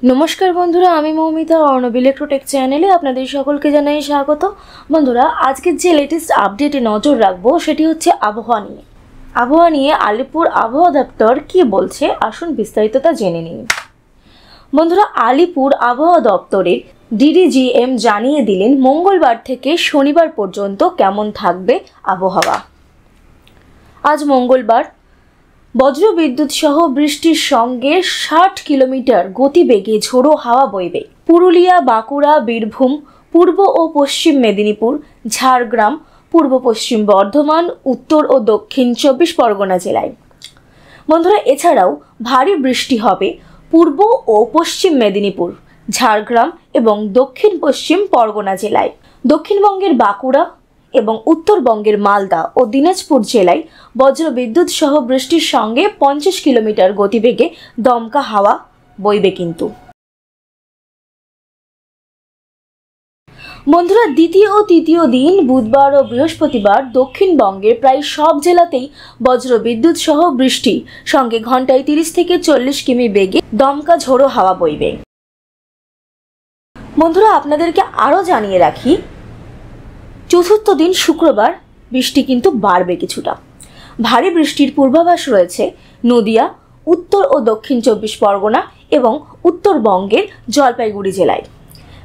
नमस्कार बंधुरा आमी मौमिता अर्णव इलेक्ट्रोटेक चैनेले आपनादेर सकलके जानाई स्वागत। बंधुरा आज के जे लेटेस्ट आपडेटे नजर राखबो सेटी होच्छे आबहावा निये। आबहावा निये आलिपुर आबहावा दफ्तर कि बोलछे आसुन विस्तारितता जेने निन। बंधुरा आलिपुर आबहावा दफ्तरेर डिडिजिएम जानिये दिलेन मंगलबार थेके शनिबार पर्यन्त केमन थाकबे आबहावा। आज मंगलबार बज्र विद्युत सह बृष्टिर संगे 60 किलोमीटर गतिवेगे झोड़ो हावा बইবে। पुरुलिया, बाँकुड़ा, बीरभूम, पूर्व और पश्चिम मेदिनीपुर, झाड़ग्राम, पूर्व पश्चिम बर्धमान, उत्तर और दक्षिण 24 परगना জেলায়। बंधुरा एछाड़ाও भारी बृष्टि হবে पूर्व और पश्चिम मेदिनीपुर, झाड़ग्राम एवं दक्षिण पश्चिम परगना জেলায়। दक्षिणबंगेर बाँकुड़ा एवं उत्तरबंगेर मालदा और दिनाजपुर জেলায় बज्र विद्युत सह बृष्टिर संगे 50 किलोमीटर गतिवेगे दमका हावा बইবে। किन्तु बंधुरा द्वितीय और तृतीय दिन बुधवार और बृहस्पतिवार दक्षिणबंगेर प्राय सब জেলাতেই बज्र विद्युत सह बृष्टि संगे घंटाय 30 থেকে 40 किमी बेगे दमका झोड़ो हावा बইবে। बंधुरा आपनादेरके आरो जानिये राखी चतुर्थ दिन शुक्रवार बृष्टि किन्तु बाड़बे किछुटा। भारी बृष्टिर पूर्वाभास रयेछे नदिया, उत्तर और दक्षिण 24 परगना एवं उत्तरबंगेर जलपाईगुड़ी জেলায়।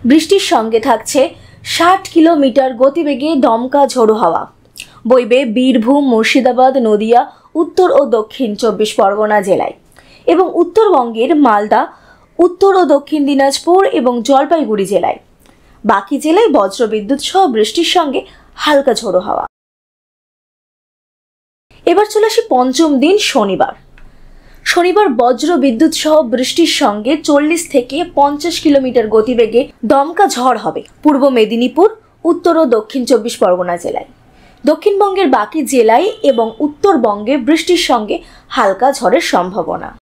बृष्टिर संगे थाकछे 60 किलोमीटर गतिवेगे दमका झोड़ो हावा बইবে बीरभूम, मुर्शिदाबाद, नदिया, उत्तर और दक्षिण 24 परगना জেলায় एवं उत्तरबंगेर मालदा, उत्तर और दक्षिण दिनाजपुर एवं जलपाईगुड़ी জেলায়। बाकी জেলায় बज्र विद्युत सह बृष्टिर संगे हालका झोड़ो हावा। एबार चले आसि पंचम दिन शनिवार। शनिवार बज्र विद्युत सह बृष्टिर संगे 40 থেকে 50 किलोमीटर गतिवेगे दमका झड़ हबे पूर्व मेदिनीपुर, उत्तर और दक्षिण 24 परगना জেলায়। दक्षिणबंगेर बाकी জেলায় एवं उत्तरबंगे बृष्टिर संगे हालका झड़ेर सम्भावना।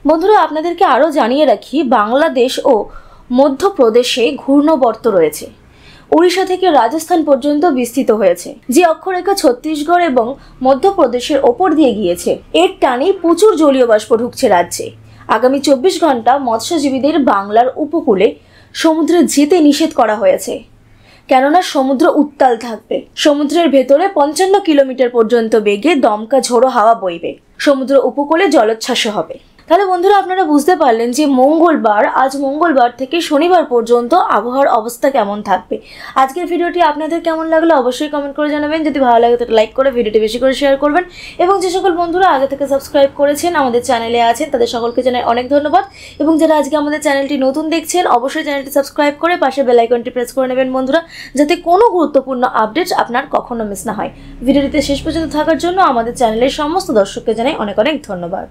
बंधुरा आपनादेरके आरो जानिये राखी बांग्लादेश और मध्य प्रदेशे घूर्णबर्त रयेछे। उड़ीसा थेके राजस्थान पर्यन्त विस्तृत हयेछे जे अक्षरेखा छत्तीसगढ़ एवं मध्य प्रदेशेर ओपर दिये गियेछे। एर टाने प्रचुर जलीय बाष्प ढुकছে राज्ये। आगामी 24 घंटा मत्स्यजीबीदेर बांगलार उपकूले समुद्रे जेते निषेध करा हयेछे केनना समुद्र उत्ताल थाकबे। समुद्रेर भेतरे 55 किलोमीटर पर्यन्त बेगे दमका झोड़ो हावा बইবে। समुद्र उपकूले जलोच्छ्वास हबे। তাহলে বন্ধুরা আপনারা বুঝতে পারলেন যে আজ মঙ্গলবার থেকে শনিবার পর্যন্ত আবহাওয়ার অবস্থা কেমন থাকবে। আজকের ভিডিওটি আপনাদের কেমন লাগলো অবশ্যই কমেন্ট করে জানাবেন। যদি ভালো লাগে তাহলে লাইক করে ভিডিওটি বেশি করে শেয়ার করবেন এবং যে সকল বন্ধুরা আগে থেকে সাবস্ক্রাইব করেছেন আমাদের চ্যানেলে আছেন তাদের সকলকে জানাই অনেক ধন্যবাদ এবং যারা আজকে আমাদের চ্যানেলটি নতুন দেখছেন অবশ্যই চ্যানেলটি সাবস্ক্রাইব করে পাশে বেল আইকনটি প্রেস করে নেবেন বন্ধুরা, যাতে কোনো গুরুত্বপূর্ণ আপডেট আপনার কখনো মিস না হয়। ভিডিওটিতে শেষ পর্যন্ত থাকার জন্য আমাদের চ্যানেলের সমস্ত দর্শককে জানাই অনেক অনেক ধন্যবাদ।